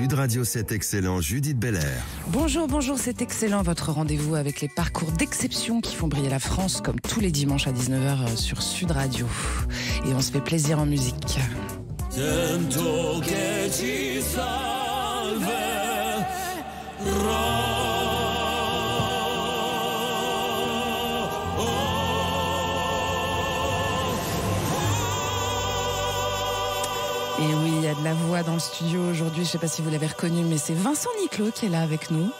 Sud Radio, c'est excellent, Judith Belair. Bonjour, c'est excellent, votre rendez-vous avec les parcours d'exception qui font briller la France, comme tous les dimanches à 19h sur Sud Radio. Et on se fait plaisir en musique. Sento che ci salverà. Et oui, il y a de la voix dans le studio aujourd'hui, je ne sais pas si vous l'avez reconnu, mais c'est Vincent Niclot qui est là avec nous.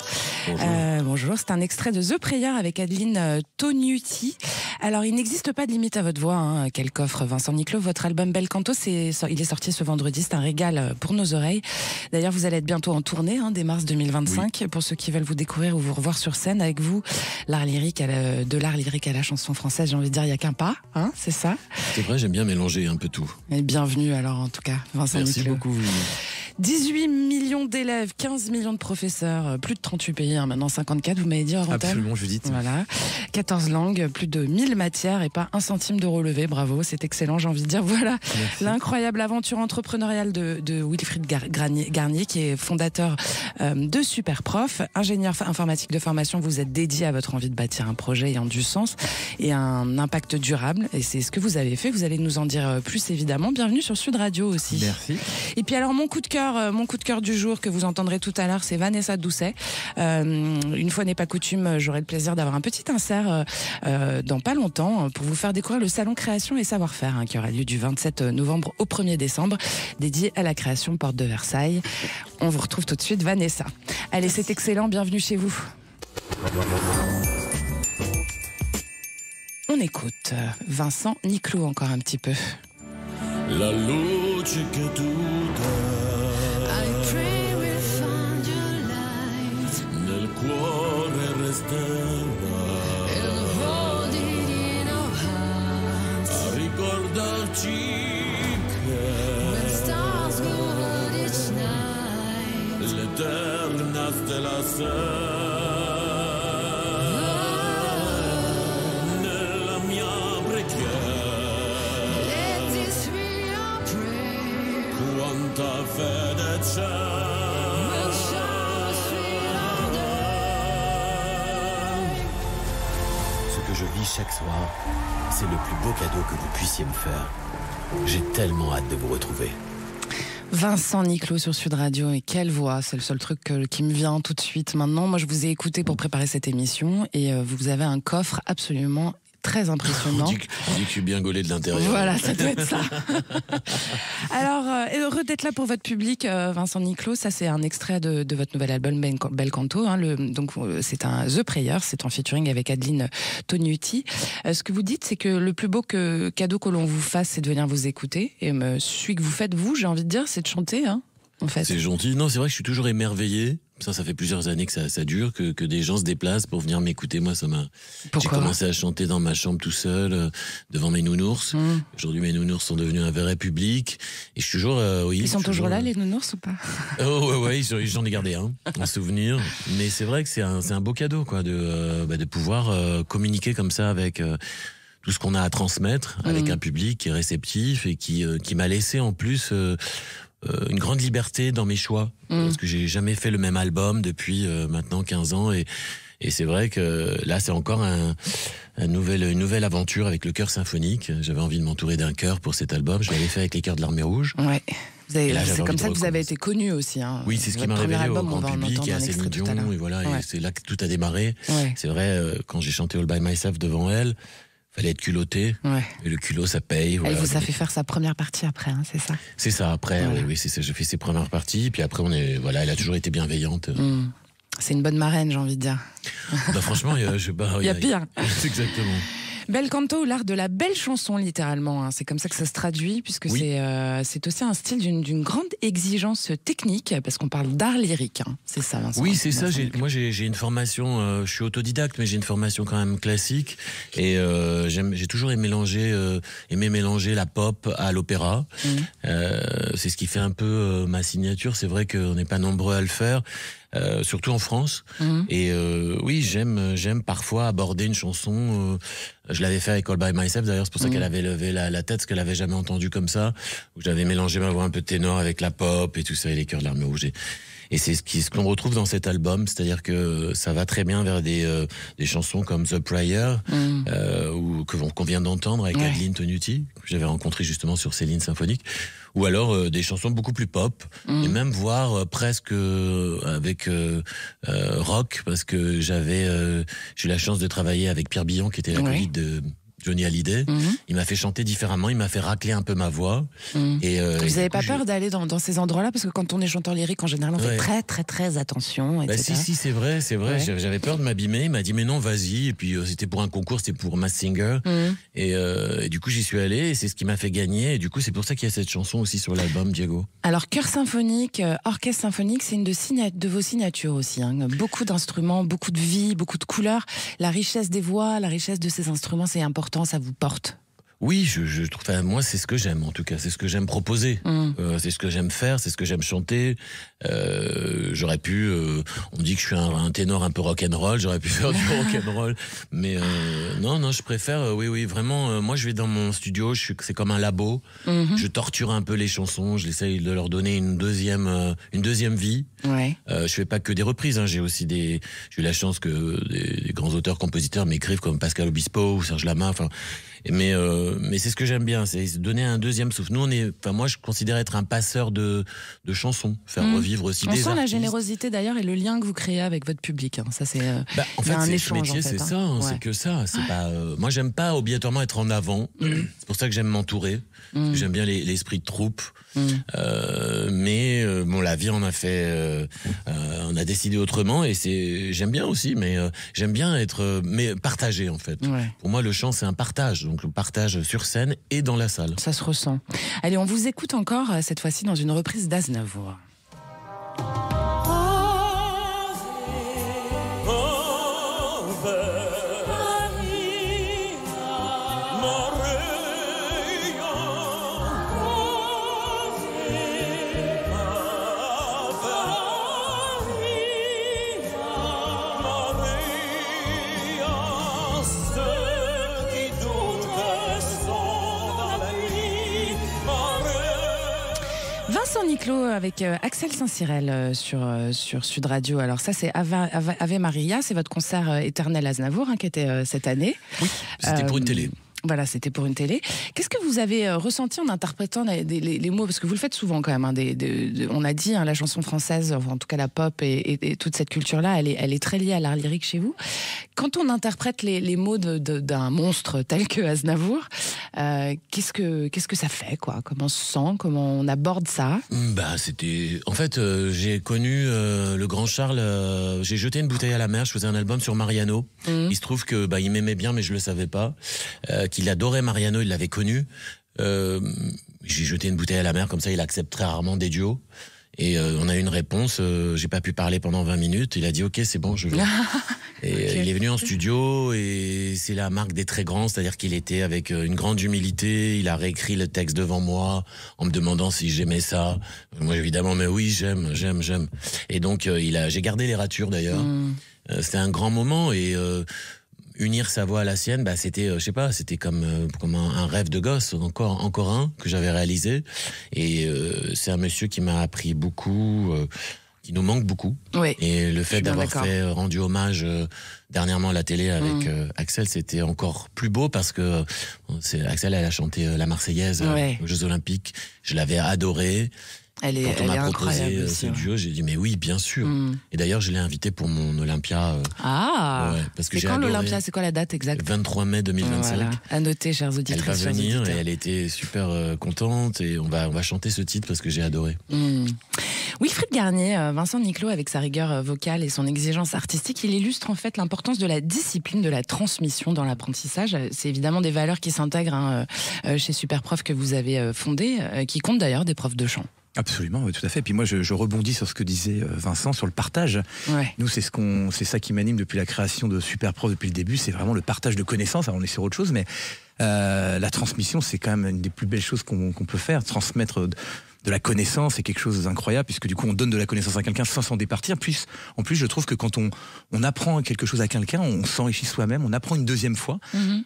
Bonjour, c'est un extrait de The Prayer avec Adeline Tonuti. Alors, il n'existe pas de limite à votre voix, hein, quel coffre Vincent Niclot. Votre album Bel Canto, il est sorti ce vendredi, c'est un régal pour nos oreilles. D'ailleurs, vous allez être bientôt en tournée, dès mars 2025, oui. Pour ceux qui veulent vous découvrir ou vous revoir sur scène avec vous, de l'art lyrique à la chanson française, j'ai envie de dire, il n'y a qu'un pas, c'est ça? C'est vrai, j'aime bien mélanger un peu tout. Et bienvenue alors, en tout cas, Vincent Niclot. Merci beaucoup. 18 millions d'élèves, 15 millions de professeurs, plus de 38 pays, maintenant 54, vous m'avez dit, hors antenne. Absolument, Judith. Voilà. 14 langues, plus de 1000 matières et pas un centime de relevé. Bravo, c'est excellent, j'ai envie de dire. Voilà. Merci. L'incroyable aventure entrepreneuriale de Wilfried Garnier, qui est fondateur de Superprof. Ingénieur informatique de formation, vous êtes dédié à votre envie de bâtir un projet ayant du sens et un impact durable. Et c'est ce que vous avez fait. Vous allez nous en dire plus, évidemment. Bienvenue sur Sud Radio aussi. Merci. Et puis alors, mon coup de cœur du jour que vous entendrez tout à l'heure, c'est Vanessa Doucet. Une fois n'est pas coutume, j'aurai le plaisir d'avoir un petit insert dans pas longtemps pour vous faire découvrir le salon Création et Savoir-faire qui aura lieu du 27 novembre au 1er décembre, dédié à la création Porte de Versailles. On vous retrouve tout de suite, Vanessa. Allez, c'est excellent, bienvenue chez vous. On écoute Vincent Niclot encore un petit peu. La luce che tu dai, nel cuore resterà, a ricordarci che l'eterna stella sei nella mia preghiera. Quanta fede c'è. Ce que je vis chaque soir, c'est le plus beau cadeau que vous puissiez me faire. J'ai tellement hâte de vous retrouver. Vincent Niclot sur Sud Radio, et quelle voix, c'est le seul truc qui me vient tout de suite maintenant. Moi je vous ai écouté pour préparer cette émission et vous avez un coffre absolument très impressionnant. On dit que je suis bien gaulé de l'intérieur. Voilà, ça doit être ça. Alors, heureux d'être là pour votre public, Vincent Niclot. Ça, c'est un extrait de votre nouvel album Bel Canto. Donc, c'est un The Prayer, c'est en featuring avec Adeline Tonuti. Ce que vous dites, c'est que le plus beau cadeau que l'on vous fasse, c'est de venir vous écouter. Et celui que vous faites, vous, j'ai envie de dire, c'est de chanter, en fait. C'est gentil. Non, c'est vrai que je suis toujours émerveillé. Ça fait plusieurs années que ça dure, que des gens se déplacent pour venir m'écouter. Moi, j'ai commencé à chanter dans ma chambre tout seul, devant mes nounours. Aujourd'hui, mes nounours sont devenus un vrai public. Et je suis toujours, oui. Ils sont toujours là, les nounours, ou pas? Oh, ouais, j'en ai gardé un, en souvenir. Mais c'est vrai que c'est un beau cadeau, quoi, de pouvoir communiquer comme ça avec tout ce qu'on a à transmettre, avec un public qui est réceptif et qui m'a laissé en plus une grande liberté dans mes choix, parce que j'ai jamais fait le même album depuis maintenant 15 ans et c'est vrai que là c'est encore une nouvelle aventure avec le chœur symphonique. J'avais envie de m'entourer d'un chœur pour cet album, je l'avais fait avec les chœurs de l'Armée Rouge. Ouais. C'est comme ça que vous avez été connu aussi. Oui, c'est ce qui m'a révélé au grand public et à Céline Dion, et voilà, et c'est là que tout a démarré. Ouais. C'est vrai, quand j'ai chanté All By Myself devant elle, fallait être culotté, et le culot ça paye. Voilà. Elle vous a fait faire sa première partie après, c'est ça? C'est ça, après, oui, c'est ça. J'ai fait ses premières parties, puis après elle a toujours été bienveillante. C'est une bonne marraine, j'ai envie de dire. Bah, franchement, il y a pire. Exactement. Bel canto, l'art de la belle chanson, littéralement. C'est comme ça que ça se traduit, puisque c'est aussi un style d'une grande exigence technique, parce qu'on parle d'art lyrique. C'est ça, Vincent. Oui, c'est ça. Moi, j'ai une formation, je suis autodidacte, mais j'ai une formation quand même classique. Et j'ai toujours aimé mélanger la pop à l'opéra. C'est ce qui fait un peu ma signature. C'est vrai qu'on n'est pas nombreux à le faire. Surtout en France. Et oui, j'aime parfois aborder une chanson. Je l'avais fait avec All By Myself, d'ailleurs, c'est pour ça qu'elle avait levé la tête, parce qu'elle avait jamais entendu comme ça, où j'avais mélangé ma voix un peu ténor avec la pop et tout ça, et les chœurs de l'Armée Rouge. Et c'est ce qu'on retrouve dans cet album, c'est-à-dire que ça va très bien vers des chansons comme The Prayer, qu'on vient d'entendre avec Adeline Tonuti, que j'avais rencontré justement sur Céline Symphonique, ou alors des chansons beaucoup plus pop, et même voire presque avec rock, parce que j'ai eu la chance de travailler avec Pierre Billon, qui était l'acolyte de Johnny Hallyday. Il m'a fait chanter différemment, il m'a fait racler un peu ma voix. Et, vous n'avez pas peur d'aller dans ces endroits-là? Parce que quand on est chanteur lyrique, en général, on fait très, très, très attention, etc. Si, c'est vrai. Ouais. J'avais peur de m'abîmer. Il m'a dit, mais non, vas-y. Et puis, c'était pour un concours, c'était pour Masked Singer. Et du coup, j'y suis allé, et c'est ce qui m'a fait gagner. Et du coup, c'est pour ça qu'il y a cette chanson aussi sur l'album, Diego. Alors, chœur symphonique, orchestre symphonique, c'est une de vos signatures aussi. Beaucoup d'instruments, beaucoup de vie, beaucoup de couleurs. La richesse des voix, la richesse de ces instruments, c'est important. Ça vous porte? Oui, je trouve. Enfin, moi, c'est ce que j'aime, en tout cas. C'est ce que j'aime proposer. C'est ce que j'aime faire. C'est ce que j'aime chanter. J'aurais pu. On me dit que je suis un ténor un peu rock'n'roll. J'aurais pu faire du rock'n'roll. Mais non, je préfère. Oui, vraiment. Moi, je vais dans mon studio. C'est comme un labo. Je torture un peu les chansons. J'essaye de leur donner une deuxième vie. Je fais pas que des reprises. J'ai aussi j'ai eu la chance que des grands auteurs-compositeurs m'écrivent, comme Pascal Obispo ou Serge Lama. Enfin. Mais c'est ce que j'aime bien, c'est donner un deuxième souffle. Nous, moi, je considère être un passeur de chansons, faire revivre aussi des artistes. On sent la générosité d'ailleurs et le lien que vous créez avec votre public. Ça, c'est en fait, un échange. Ce métier, c'est ça. C'est que ça. C'est pas. Moi, j'aime pas obligatoirement être en avant. C'est pour ça que j'aime m'entourer. J'aime bien l'esprit de troupe. Mais bon, la vie en a fait. On a décidé autrement, et j'aime bien aussi, mais j'aime bien être partagé en fait. Pour moi, le chant, c'est un partage. Donc le partage sur scène et dans la salle. Ça se ressent. Allez, on vous écoute encore, cette fois-ci dans une reprise d'Aznavour. Vincent Niclot avec Axel Saint-Cyril sur Sud Radio. Alors ça, c'est Ave Maria, c'est votre concert éternel Aznavour qui était cette année. Oui, c'était pour une télé. Voilà, c'était pour une télé. Qu'est-ce que vous avez ressenti en interprétant les mots? Parce que vous le faites souvent quand même. On a dit, la chanson française, enfin, en tout cas la pop et toute cette culture-là, elle est très liée à l'art lyrique chez vous. Quand on interprète les mots d'un monstre tel que Aznavour, qu'est-ce que ça fait, quoi? Comment on se sent? Comment on aborde ça? C'était... En fait, j'ai connu le grand Charles. J'ai jeté une bouteille à la mer. Je faisais un album sur Mariano. Il se trouve que il m'aimait bien, mais je le savais pas. Qu'il adorait Mariano, il l'avait connu. J'ai jeté une bouteille à la mer, comme ça il accepte très rarement des duos. Et on a eu une réponse, j'ai pas pu parler pendant 20 minutes, il a dit ok, c'est bon, je viens. Et il est venu en studio, et c'est la marque des très grands, c'est-à-dire qu'il était avec une grande humilité, il a réécrit le texte devant moi, en me demandant si j'aimais ça. Moi évidemment, mais oui, j'aime. Et donc j'ai gardé les ratures d'ailleurs. C'était un grand moment, et unir sa voix à la sienne, c'était, je sais pas, c'était comme un rêve de gosse, encore un que j'avais réalisé. Et c'est un monsieur qui m'a appris beaucoup, qui nous manque beaucoup. Oui, et le fait d'avoir rendu hommage dernièrement à la télé avec Axel, c'était encore plus beau, parce que Axel, elle a chanté la Marseillaise aux Jeux Olympiques. Je l'avais adorée. Quand on m'a proposé ce duo, j'ai dit mais oui, bien sûr. Et d'ailleurs, je l'ai invité pour mon Olympia. Parce que c'est quand l'Olympia? C'est quoi la date exacte? 23 mai 2025. Voilà. À noter, chers auditeurs. Elle va venir, et elle était super contente, et on va chanter ce titre parce que j'ai adoré. Wilfried Garnier, Vincent Niclot, avec sa rigueur vocale et son exigence artistique, il illustre en fait l'importance de la discipline, de la transmission dans l'apprentissage. C'est évidemment des valeurs qui s'intègrent chez Superprof, que vous avez fondé, qui comptent d'ailleurs des profs de chant. Absolument, oui, tout à fait. Puis moi, je rebondis sur ce que disait Vincent, sur le partage. Nous, c'est ça qui m'anime depuis la création de Superprof, depuis le début. C'est vraiment le partage de connaissances. Alors, on est sur autre chose, mais la transmission, c'est quand même une des plus belles choses qu'on peut faire. Transmettre de la connaissance, c'est quelque chose d'incroyable, puisque du coup, on donne de la connaissance à quelqu'un sans s'en départir. En plus, je trouve que quand on apprend quelque chose à quelqu'un, on s'enrichit soi-même, on apprend une deuxième fois.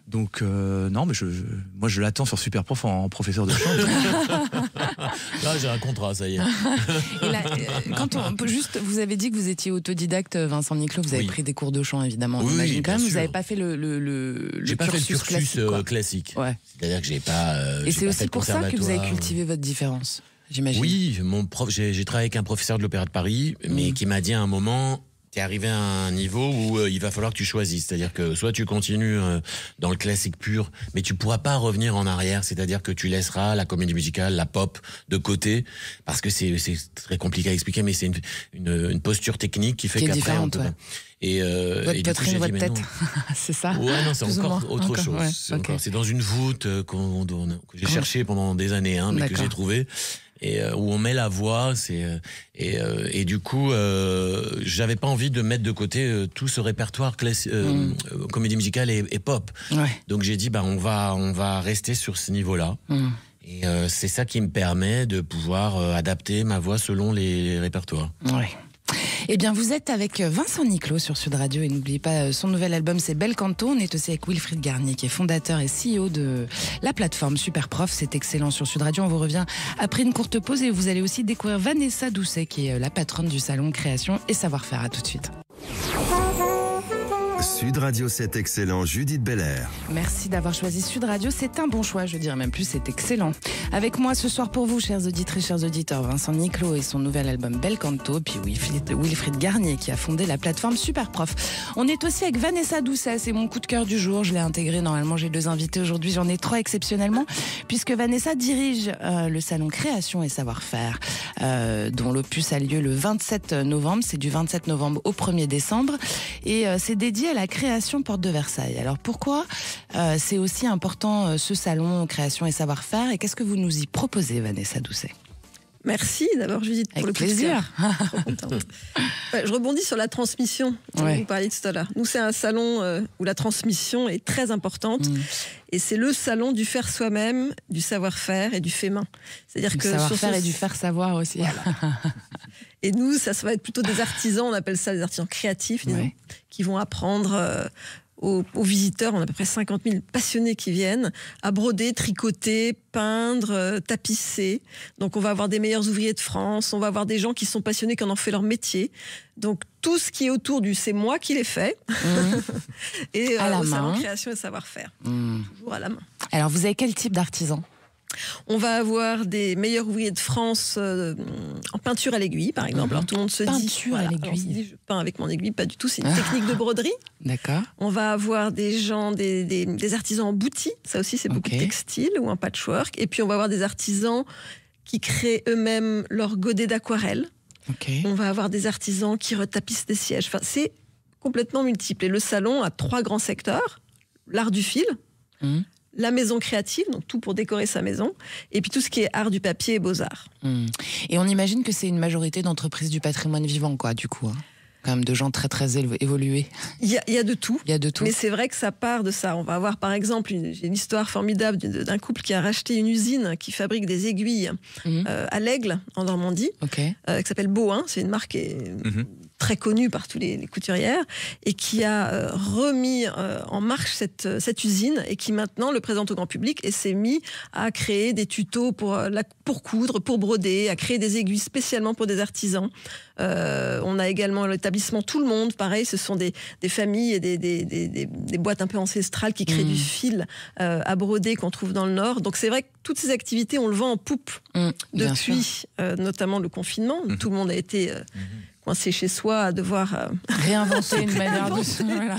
Donc, non, mais moi, je l'attends sur Superprof en professeur de chant. Là, j'ai un contrat, ça y est. Et là, vous avez dit que vous étiez autodidacte, Vincent Niclot, vous avez pris des cours de chant, évidemment. Oui, j'imagine quand même, bien vous n'avez sûr. pas fait J'ai pas fait le cursus classique. Ouais. C'est-à-dire que j'ai pas. Et j'ai c'est pas fait aussi de pour ça que vous avez conservatoire. cultivé votre différence, j'imagine. Oui, j'ai travaillé avec un professeur de l'Opéra de Paris, mais qui m'a dit à un moment, t'es arrivé à un niveau où il va falloir que tu choisisses. C'est-à-dire que soit tu continues dans le classique pur, mais tu pourras pas revenir en arrière. C'est-à-dire que tu laisseras la comédie musicale, la pop de côté, parce que c'est très compliqué à expliquer, mais c'est une posture technique qui fait Qui est qu'après on différente, peut ouais. pas. Et Votre du coup, poitrine, j'ai votre dit, tête, mais non. c'est ça? Ouais, non, c'est Plus ou encore moins. autre chose. Ouais, C'est ok. c'est dans une voûte que j'ai cherché pendant des années, mais que D'accord. j'ai trouvé. Et où on met la voix, et du coup, j'avais pas envie de mettre de côté tout ce répertoire comédie musicale et pop. Ouais. Donc j'ai dit, on va rester sur ce niveau-là. Et c'est ça qui me permet de pouvoir adapter ma voix selon les répertoires. Ouais. Eh bien, vous êtes avec Vincent Niclot sur Sud Radio et n'oubliez pas, son nouvel album, c'est Bel Canto. On est aussi avec Wilfried Garnier, qui est fondateur et CEO de la plateforme Superprof. C'est excellent sur Sud Radio. On vous revient après une courte pause et vous allez aussi découvrir Vanessa Doucet, qui est la patronne du salon Création et Savoir-faire. À tout de suite. Sud Radio, c'est excellent. Judith Belair. Merci d'avoir choisi Sud Radio. C'est un bon choix, je dirais même plus, c'est excellent. Avec moi ce soir pour vous, chers auditrices, chers auditeurs, Vincent Niclot et son nouvel album Bel Canto, puis Wilfried Garnier qui a fondé la plateforme Superprof. On est aussi avec Vanessa Doucet, c'est mon coup de cœur du jour. Je l'ai intégré, normalement j'ai 2 invités aujourd'hui, j'en ai 3 exceptionnellement, puisque Vanessa dirige le salon Création et Savoir-faire, dont l'opus a lieu le 27 novembre. C'est du 27 novembre au 1er décembre. Et c'est dédié à la création Porte de Versailles. Alors pourquoi c'est aussi important ce salon Création et Savoir-faire, et qu'est-ce que vous nous y proposez, Vanessa Doucet? Merci d'abord, Judith, pour Avec le plaisir. Trop contente. Je rebondis sur la transmission dont Ouais. vous parliez tout à l'heure. Nous, c'est un salon où la transmission est très importante. Et c'est le salon du faire soi-même, du savoir-faire et du fait main. C'est-à-dire Du que savoir-faire et du faire savoir aussi. Et nous, ça va être plutôt des artisans, on appelle ça des artisans créatifs, disons, Ouais. qui vont apprendre aux visiteurs, on a à peu près 50 000 passionnés qui viennent, à broder, tricoter, peindre, tapisser. Donc on va avoir des meilleurs ouvriers de France, on va avoir des gens qui sont passionnés, qui en ont fait leur métier. Donc tout ce qui est autour du « c'est moi qui l'ai fait » et À la au salon main. Création et Savoir-faire. Toujours à la main. Alors vous avez quel type d'artisan? On va avoir des meilleurs ouvriers de France en peinture à l'aiguille, par exemple. Alors tout le monde se dit... Peinture à l'aiguille. alors, on se dit, je peins avec mon aiguille, pas du tout, c'est une technique de broderie. D'accord. On va avoir des gens, des artisans en boutis, ça aussi c'est beaucoup Ok. de textile ou en patchwork. Et puis on va avoir des artisans qui créent eux-mêmes leurs godets d'aquarelle. Ok. On va avoir des artisans qui retapissent des sièges. Enfin, c'est complètement multiple. Et le salon a 3 grands secteurs. L'art du fil, la maison créative, donc tout pour décorer sa maison, et puis tout ce qui est art du papier et beaux-arts. Et on imagine que c'est une majorité d'entreprises du patrimoine vivant, quoi, du coup. Quand même de gens très très évolués. Il y a de tout. Il y a de tout. Mais c'est vrai que ça part de ça. On va avoir par exemple j'ai une histoire formidable d'un couple qui a racheté une usine qui fabrique des aiguilles à l'Aigle, en Normandie, Ok. qui s'appelle Beauhain. C'est une marque qui est très connue par tous les couturières, et qui a remis en marche cette usine, et qui maintenant le présente au grand public, et s'est mis à créer des tutos pour coudre, pour broder, à créer des aiguilles spécialement pour des artisans. On a également l'établissement Tout le Monde, pareil, ce sont des familles et des boîtes un peu ancestrales qui créent du fil à broder qu'on trouve dans le Nord. Donc c'est vrai que toutes ces activités, on le vend en poupe Bien sûr. depuis notamment le confinement. Tout le monde a été coincé chez soi à devoir Réinventer une manière de voilà.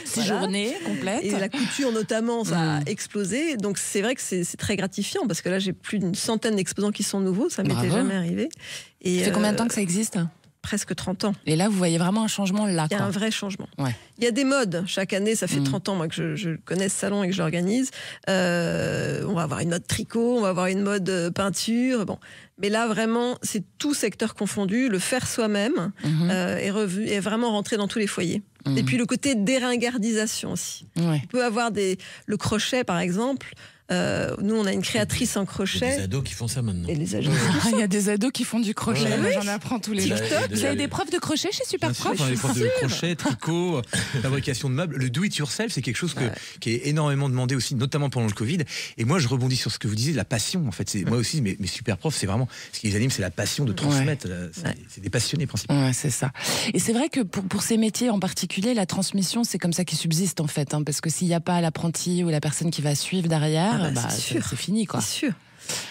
Séjourner complète. Et la couture notamment, ça a explosé. Donc c'est vrai que c'est très gratifiant, parce que là j'ai plus d'une centaine d'exposants qui sont nouveaux, ça m'était Bravo. jamais arrivé. Et Ça fait combien de temps que ça existe? Presque 30 ans. Et là, vous voyez vraiment un changement là, Il y a quoi. un vrai changement. Ouais. Il y a des modes. Chaque année, ça fait 30 ans moi, que je connais ce salon et que je l'organise. On va avoir une mode tricot, on va avoir une mode peinture. Bon. Mais là, vraiment, c'est tout secteur confondu. Le faire soi-même est vraiment rentré dans tous les foyers. Et puis le côté déringardisation aussi. Ouais. On peut avoir le crochet, par exemple. Nous, on a une créatrice en Il y a crochet. des ados qui font ça maintenant. Et les ados. Il y a des ados qui font du crochet. Ouais. Moi, j'en apprends tous les jours. Vous avez des profs de crochet chez Bien sûr, Superprof? on a des profs de crochet, tricot, fabrication de meubles. Le do it yourself, c'est quelque chose qui est énormément demandé aussi, notamment pendant le Covid. Et moi, je rebondis sur ce que vous disiez, la passion. En fait, moi aussi, mes super profs, c'est vraiment ce qui les anime, c'est la passion de transmettre. C'est des passionnés principalement. Ouais, c'est ça. Et c'est vrai que pour ces métiers en particulier, la transmission, c'est comme ça qu'ils subsistent en fait. Parce que s'il n'y a pas l'apprenti ou la personne qui va suivre derrière, c'est fini, quoi. C'est sûr.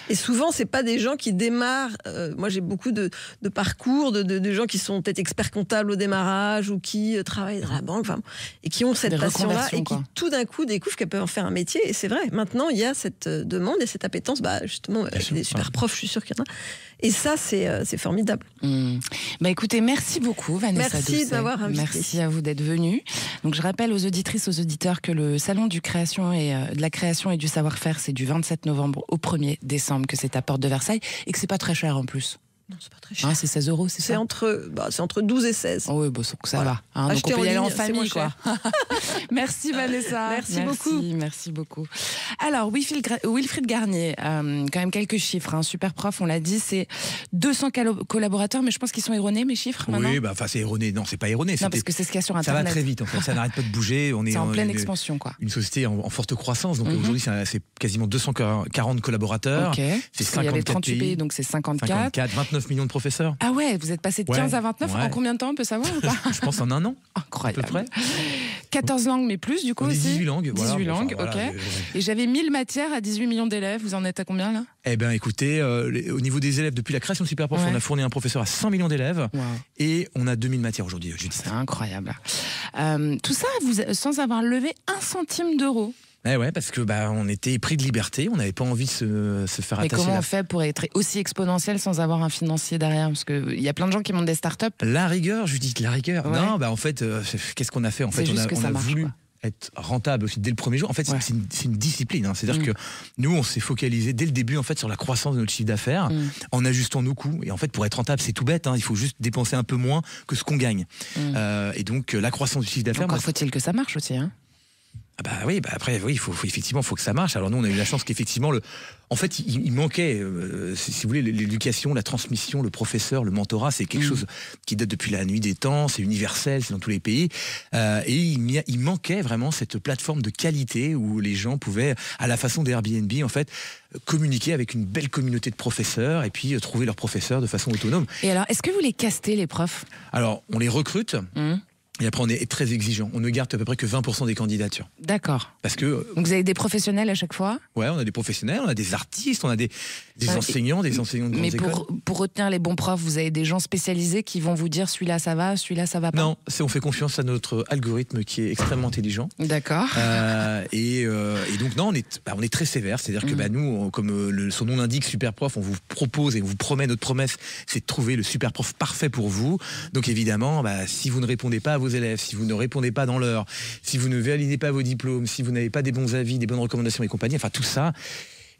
Et souvent, c'est pas des gens qui démarrent. Moi, j'ai beaucoup de parcours de gens qui sont peut-être experts comptables au démarrage ou qui travaillent dans la banque, et qui ont cette passion-là et qui tout d'un coup découvrent qu'elles peuvent en faire un métier. Et c'est vrai. Maintenant, il y a cette demande et cette appétence. Justement, avec les super profs, je suis sûre qu'il y en a. Et ça, c'est formidable. Écoutez, merci beaucoup, Vanessa. Merci de m'avoir invitée. Merci à vous d'être venue. Donc, je rappelle aux auditrices, aux auditeurs que le salon de la création et du savoir-faire, c'est du 27 novembre au 1er décembre, que c'est à Porte de Versailles et que c'est pas très cher en plus. Non, c'est pas très cher. C'est 16 €, c'est ça? C'est entre 12 et 16. Oh oui, ça va. Donc on peut y aller en famille, quoi. Merci, Vanessa. Merci beaucoup. Merci beaucoup. Alors, Wilfried Garnier, quand même quelques chiffres. Superprof, on l'a dit, c'est 200 collaborateurs, mais je pense qu'ils sont erronés, mes chiffres, maintenant. Oui, c'est erroné. Non, c'est pas erroné. Non, parce que c'est ce qu'il y a sur Ça Internet. va très vite, en fait. Ça n'arrête pas de bouger. C'est en pleine expansion, quoi. Une société en forte croissance. Donc aujourd'hui, c'est quasiment 240 collaborateurs. Ok. C'est 54 Il y avait 38 pays, donc c'est 54. 29 millions de professeurs. Ah ouais, vous êtes passé de 15 à 29 en combien de temps, on peut savoir ou pas? Je pense en un an. Incroyable. À peu près. 14 langues, mais plus du coup on aussi. 18 langues. 18 langues, ok. Et j'avais 1000 matières à 18 millions d'élèves. Vous en êtes à combien là? Eh bien écoutez, au niveau des élèves, depuis la création de Superprof, on a fourni un professeur à 100 millions d'élèves. Et on a 2000 matières aujourd'hui. C'est incroyable. Tout ça sans avoir levé 1 centime d'euro. Ouais, parce que on était pris de liberté, on n'avait pas envie de se faire attacher. Et comment on fait pour être aussi exponentiel sans avoir un financier derrière? Parce qu'il y a plein de gens qui montent des startups. La rigueur, Judith, la rigueur. Ouais. Non, en fait, qu'est-ce qu'on a fait? En fait, on a voulu être rentable aussi dès le premier jour. En fait, c'est une discipline. C'est-à-dire que nous, on s'est focalisé dès le début en fait sur la croissance de notre chiffre d'affaires, en ajustant nos coûts. Et en fait, pour être rentable, c'est tout bête. Il faut juste dépenser un peu moins que ce qu'on gagne. Et donc, la croissance du chiffre d'affaires. Encore faut-il que ça marche aussi. Après, il faut que ça marche. Alors nous, on a eu la chance qu'effectivement, en fait, il manquait, si vous voulez, l'éducation, la transmission, le professeur, le mentorat, c'est quelque chose qui date depuis la nuit des temps, c'est universel, c'est dans tous les pays. Et il manquait vraiment cette plateforme de qualité où les gens pouvaient, à la façon d'Airbnb, en fait, communiquer avec une belle communauté de professeurs et puis trouver leurs professeurs de façon autonome. Et alors, est-ce que vous les castez, les profs? Alors, on les recrute. Et après, on est très exigeant. On ne garde à peu près que 20% des candidatures. D'accord. Parce que. Donc, vous avez des professionnels à chaque fois? Ouais, on a des professionnels, on a des artistes, on a des enseignants, des enseignants de grandes écoles. Mais pour retenir les bons profs, vous avez des gens spécialisés qui vont vous dire celui-là ça va, celui-là ça va pas? Non, on fait confiance à notre algorithme qui est extrêmement intelligent. D'accord. Et donc, non, on est très sévère. C'est-à-dire que nous, comme son nom l'indique, Superprof, on vous propose et on vous promet, notre promesse, c'est de trouver le Superprof parfait pour vous. Donc, évidemment, si vous ne répondez pas à vos élèves, si vous ne répondez pas dans l'heure, si vous ne validez pas vos diplômes, si vous n'avez pas des bons avis, des bonnes recommandations et compagnie, enfin tout ça,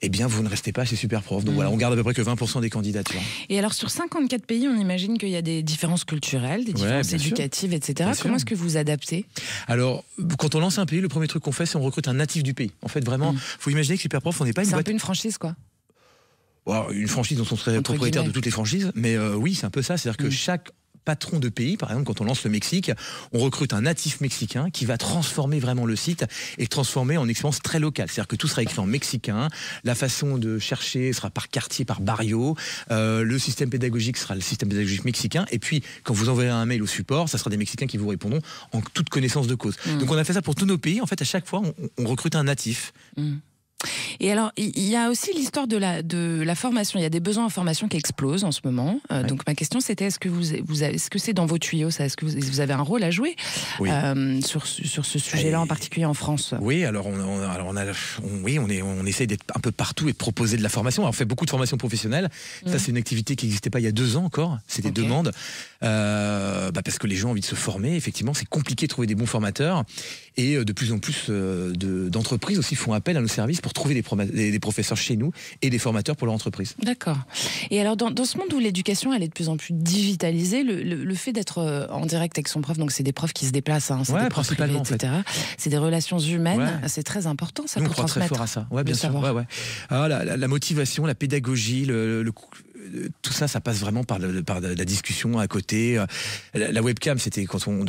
eh bien vous ne restez pas chez Superprof. Donc voilà, on garde à peu près que 20% des candidatures. Et alors sur 54 pays, on imagine qu'il y a des différences culturelles, des différences éducatives, etc. Comment est-ce que vous adaptez? Alors, quand on lance un pays, le premier truc qu'on fait, c'est on recrute un natif du pays. En fait, vraiment, faut imaginer que Superprof, on n'est pas une boîte... C'est un peu une franchise, quoi. Une franchise dont on serait propriétaire de toutes les franchises, mais oui, c'est un peu ça. C'est-à-dire que chaque patron de pays, par exemple, quand on lance le Mexique, on recrute un natif mexicain qui va transformer vraiment le site et le transformer en expérience très locale. C'est-à-dire que tout sera écrit en mexicain, la façon de chercher sera par quartier, par barrio, le système pédagogique sera le système pédagogique mexicain, et puis quand vous enverrez un mail au support, ça sera des Mexicains qui vous répondront en toute connaissance de cause. Donc on a fait ça pour tous nos pays. En fait, à chaque fois, on recrute un natif. Et alors, il y a aussi l'histoire de la formation. Il y a des besoins en formation qui explosent en ce moment. Donc ma question, c'était est-ce que c'est dans vos tuyaux, ça? Est-ce que vous avez un rôle à jouer sur ce sujet-là en particulier en France? Oui, alors on essaye d'être un peu partout et de proposer de la formation. Alors, on fait beaucoup de formation professionnelle. Ça, c'est une activité qui n'existait pas il y a 2 ans encore. C'est des demandes parce que les gens ont envie de se former. Effectivement, c'est compliqué de trouver des bons formateurs et de plus en plus d'entreprises aussi font appel à nos services pour trouver des professeurs chez nous et des formateurs pour leur entreprise. D'accord. Et alors, dans ce monde où l'éducation, elle est de plus en plus digitalisée, le fait d'être en direct avec son prof, donc c'est des profs qui se déplacent, hein, c'est des profs privés, etc. C'est des relations humaines, c'est très important, ça, nous, pour transmettre. On croit très fort à ça, bien sûr. Alors, la motivation, la pédagogie, tout ça, ça passe vraiment par la discussion à côté. La webcam, c'était quand on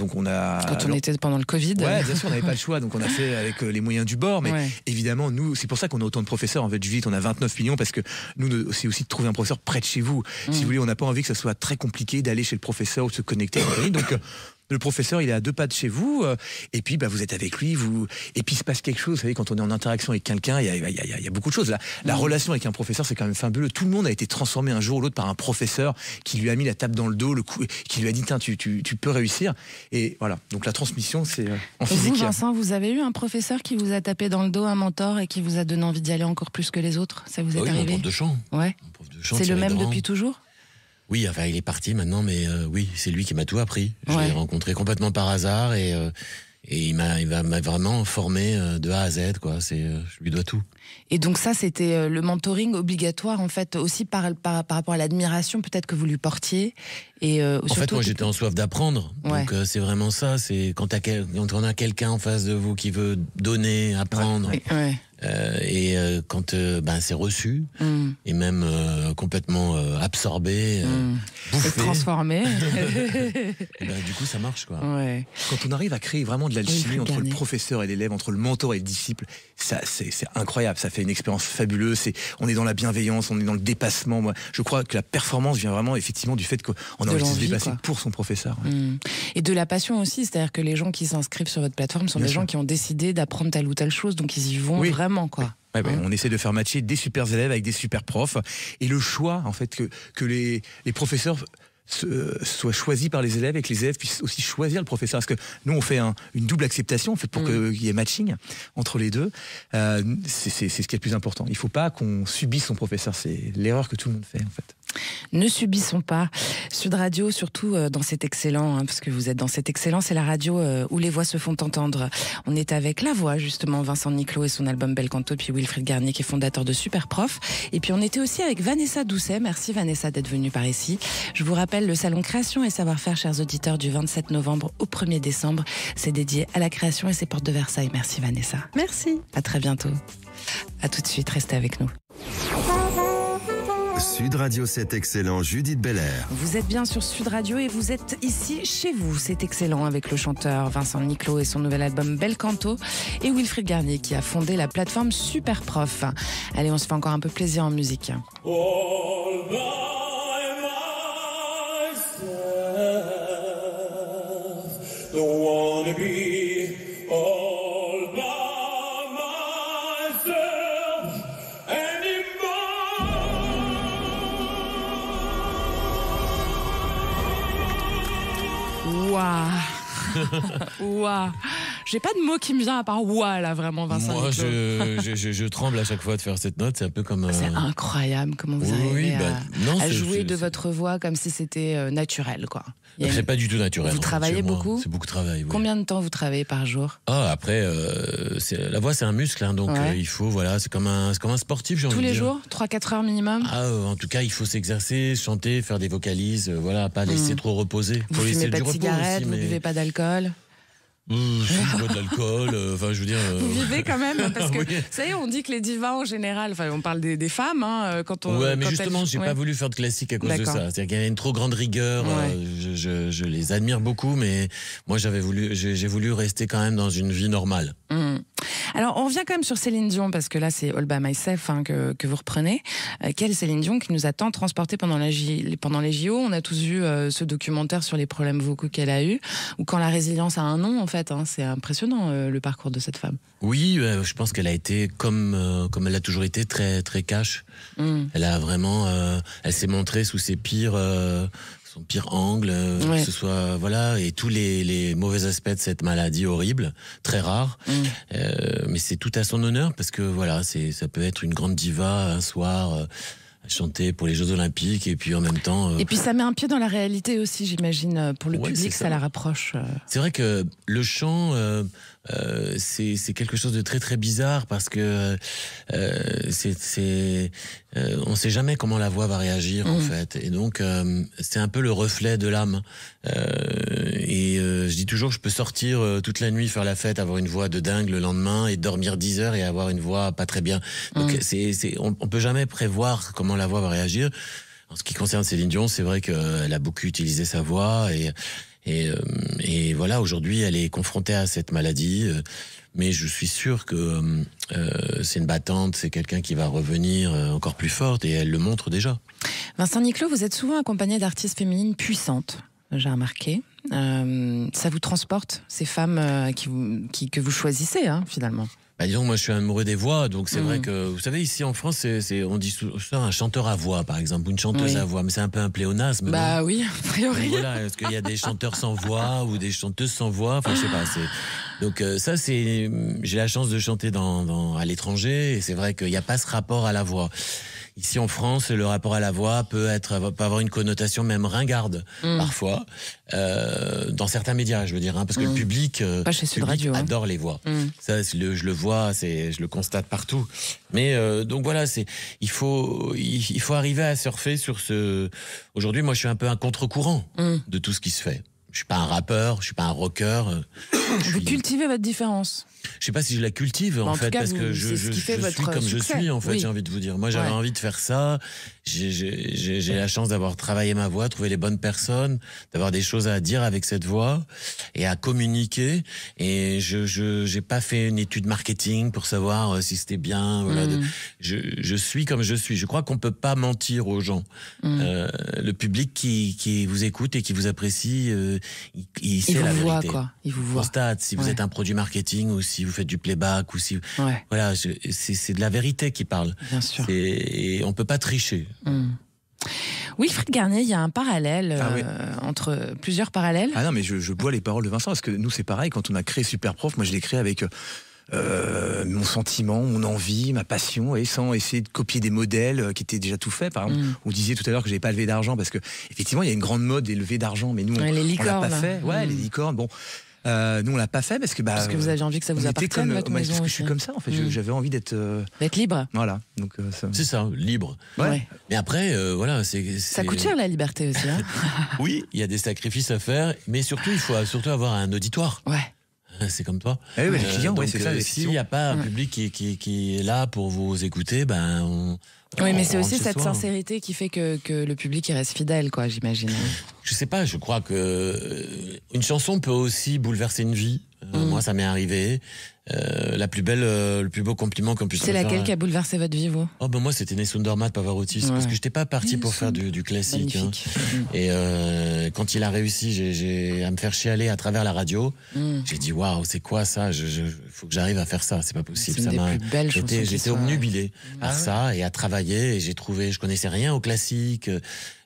était pendant le Covid. Ouais, bien sûr, on n'avait pas le choix, donc on a fait avec les moyens du bord. Mais évidemment, nous, c'est pour ça qu'on a autant de professeurs. En fait, Judith, on a 29 millions parce que nous, c'est aussi de trouver un professeur près de chez vous. Si vous voulez, on n'a pas envie que ça soit très compliqué d'aller chez le professeur ou de se connecter. Donc, le professeur, il est à 2 pas de chez vous, et puis vous êtes avec lui, et puis il se passe quelque chose. Vous savez, quand on est en interaction avec quelqu'un, il y a beaucoup de choses. La relation avec un professeur, c'est quand même fabuleux. Tout le monde a été transformé un jour ou l'autre par un professeur qui lui a mis la tape dans le dos, qui lui a dit tiens, tu peux réussir. Et voilà. Donc la transmission, c'est en physique. Vous, Vincent, vous avez eu un professeur qui vous a tapé dans le dos, un mentor, et qui vous a donné envie d'y aller encore plus que les autres? Ça vous est arrivé? Mon prof de chant. Ouais. C'est le même depuis toujours? Oui, enfin, il est parti maintenant, mais oui, c'est lui qui m'a tout appris. Je l'ai rencontré complètement par hasard et il m'a vraiment formé de A à Z, quoi. Je lui dois tout. Et donc ça, c'était le mentoring obligatoire, en fait, aussi par rapport à l'admiration peut-être que vous lui portiez. Et en fait, moi, j'étais en soif d'apprendre. Donc c'est vraiment ça. C'est quand on a quelqu'un en face de vous qui veut donner, apprendre. Quand c'est reçu et même complètement absorbé, bouffé, transformé, du coup ça marche, quoi. Quand on arrive à créer vraiment de l'alchimie entre le professeur et l'élève, entre le mentor et le disciple, ça c'est incroyable. Ça fait une expérience fabuleuse. On est dans la bienveillance, on est dans le dépassement. Moi, je crois que la performance vient vraiment effectivement du fait qu'on a envie de se dépasser pour son professeur. Et de la passion aussi, c'est-à-dire que les gens qui s'inscrivent sur votre plateforme sont des gens qui ont décidé d'apprendre telle ou telle chose, donc ils y vont vraiment, quoi. On essaie de faire matcher des super élèves avec des super profs, et le choix en fait que les professeurs soient choisis par les élèves et que les élèves puissent aussi choisir le professeur, parce que nous on fait une double acceptation en fait pour qu'il y ait matching entre les deux. C'est ce qui est le plus important. Il ne faut pas qu'on subisse son professeur, c'est l'erreur que tout le monde fait en fait. Ne subissons pas. Sud Radio, surtout dans cet excellent, parce que vous êtes dans cet excellent, c'est la radio où les voix se font entendre. On est avec La Voix, justement, Vincent Niclot et son album Bel Canto, puis Wilfried Garnier qui est fondateur de Super Prof. Et puis on était aussi avec Vanessa Doucet. Merci Vanessa d'être venue par ici. Je vous rappelle le salon Création et Savoir-faire, chers auditeurs, du 27 novembre au 1er décembre. C'est dédié à la création et ses portes de Versailles. Merci Vanessa. Merci. À très bientôt. À tout de suite, restez avec nous. Sud Radio, c'est excellent, Judith Belair. Vous êtes bien sur Sud Radio et vous êtes ici chez vous. C'est excellent avec le chanteur Vincent Niclot et son nouvel album Bel Canto et Wilfried Garnier qui a fondé la plateforme Super Prof. Allez, on se fait encore un peu plaisir en musique. All by myself, don't wanna be all by myself anymore. Ouah. J'ai pas de mots qui me vient à part ouah là, vraiment, Vincent. Moi, je tremble à chaque fois de faire cette note. C'est un peu comme. C'est incroyable comment vous arrivez à jouer de votre voix comme si c'était naturel, quoi. C'est pas du tout naturel. Vous travaillez beaucoup? C'est beaucoup de travail. Oui. Combien de temps vous travaillez par jour? Après, la voix c'est un muscle, hein, donc il faut, c'est comme un sportif, j'ai envie de dire. Tous les jours, 3-4 heures minimum? En tout cas, il faut s'exercer, chanter, faire des vocalises, pas laisser trop reposer. Vous fumez pas de cigarettes, vous buvez pas d'alcool? Je bois de l'alcool, je veux dire. Vous vivez quand même, parce que, ça y est, on dit que les divas en général, on parle des femmes, hein, quand on. Ouais, mais justement, j'ai pas voulu faire de classique à cause de ça. C'est-à-dire qu'il y avait une trop grande rigueur. Je les admire beaucoup, mais moi, j'ai voulu rester quand même dans une vie normale. Alors, on revient quand même sur Céline Dion, parce que là, c'est All By Myself que vous reprenez. Quelle Céline Dion qui nous a tant transporté pendant les JO. On a tous vu ce documentaire sur les problèmes vocaux qu'elle a eu, ou quand la résilience a un nom, en fait. C'est impressionnant le parcours de cette femme. Oui, je pense qu'elle a été comme elle a toujours été, très très cash. Elle a vraiment, elle s'est montrée sous son pire angle, que ce soit et tous les mauvais aspects de cette maladie horrible, très rare. Mais c'est tout à son honneur parce que ça peut être une grande diva un soir. chanter pour les Jeux Olympiques et puis en même temps. Et puis ça met un pied dans la réalité aussi, j'imagine, pour le Ouais, public, c'est ça la rapproche. C'est vrai que le chant, c'est quelque chose de très très bizarre parce que on sait jamais comment la voix va réagir en fait, et donc c'est un peu le reflet de l'âme. Je dis toujours que je peux sortir toute la nuit, faire la fête, avoir une voix de dingue le lendemain et dormir 10 heures et avoir une voix pas très bien. Donc on peut jamais prévoir comment la voix va réagir. En ce qui concerne Céline Dion, c'est vrai qu'elle a beaucoup utilisé sa voix et voilà, aujourd'hui elle est confrontée à cette maladie, mais je suis sûr que c'est une battante, c'est quelqu'un qui va revenir encore plus forte et elle le montre déjà. Vincent Niclot, vous êtes souvent accompagné d'artistes féminines puissantes, j'ai remarqué. Ça vous transporte, ces femmes que vous choisissez, hein, finalement? Bah disons, moi je suis amoureux des voix, donc c'est vrai que, vous savez, ici en France, on dit souvent un chanteur à voix, par exemple, ou une chanteuse à voix, mais c'est un peu un pléonasme. Bah oui, a priori. Voilà, est-ce qu'il y a des chanteurs sans voix ou des chanteuses sans voix? Enfin, je sais pas. Donc ça, j'ai la chance de chanter à l'étranger, et c'est vrai qu'il n'y a pas ce rapport à la voix. Ici en France, le rapport à la voix peut avoir une connotation même ringarde parfois, dans certains médias, je veux dire, hein, parce que le public, adore les voix. Ça, je le vois, je le constate partout. Mais donc voilà, il faut arriver à surfer sur ce. Aujourd'hui, moi, je suis un peu un contre-courant de tout ce qui se fait. Je suis pas un rappeur, je suis pas un rocker. Vous cultivez votre différence. Je sais pas si je la cultive en fait, parce que je suis comme je suis en fait, j'ai envie de vous dire. Moi j'avais envie de faire ça, j'ai la chance d'avoir travaillé ma voix, trouvé les bonnes personnes, d'avoir des choses à dire avec cette voix et à communiquer, et j'ai pas fait une étude marketing pour savoir si c'était bien, voilà. Je suis comme je suis. Je crois qu'on peut pas mentir aux gens. Le public qui vous écoute et qui vous apprécie, il sait la vérité. Il vous voit. Constate si vous êtes un produit marketing ou si vous faites du playback ou si voilà, c'est de la vérité qui parle. Bien sûr. Et on peut pas tricher. Wilfried Garnier, il y a un parallèle entre plusieurs parallèles. Ah non, mais je bois les paroles de Vincent, parce que nous c'est pareil, quand on a créé Superprof, moi je l'ai créé avec mon sentiment, mon envie, ma passion, et sans essayer de copier des modèles qui étaient déjà tout faits. Par exemple, vous disiez tout à l'heure que j'avais pas levé d'argent, parce que effectivement il y a une grande mode des levées d'argent, mais nous on l'a pas fait. Ouais, les licornes, bon. Nous on l'a pas fait parce que vous avez envie que ça vous appartienne, votre maison. Parce que je suis comme ça en fait, j'avais envie d'être libre. Voilà, donc c'est ça, libre. Ouais. Mais après voilà, ça coûte cher la liberté aussi, hein. Oui, il y a des sacrifices à faire, mais surtout il faut surtout avoir un auditoire. Ouais. C'est comme toi. Les clients, c'est ça. S'il n'y a pas un public qui est là pour vous écouter, oui, mais c'est aussi cette sincérité qui fait que le public il reste fidèle, quoi, j'imagine. Je sais pas, je crois que une chanson peut aussi bouleverser une vie. Moi, ça m'est arrivé. Le plus beau compliment qu'on puisse me faire. C'est laquelle qui a bouleversé votre vie, vous? Moi, c'était Nessun-Dorma de Pavarotti, parce que j'étais pas parti pour faire du classique. Hein. Et quand il a réussi à me faire chialer à travers la radio, j'ai dit waouh, c'est quoi ça? Faut que j'arrive à faire ça, c'est pas possible. C'est une des plus belles chansons. J'étais obnubilé par ça et à travailler. Et je connaissais rien au classique.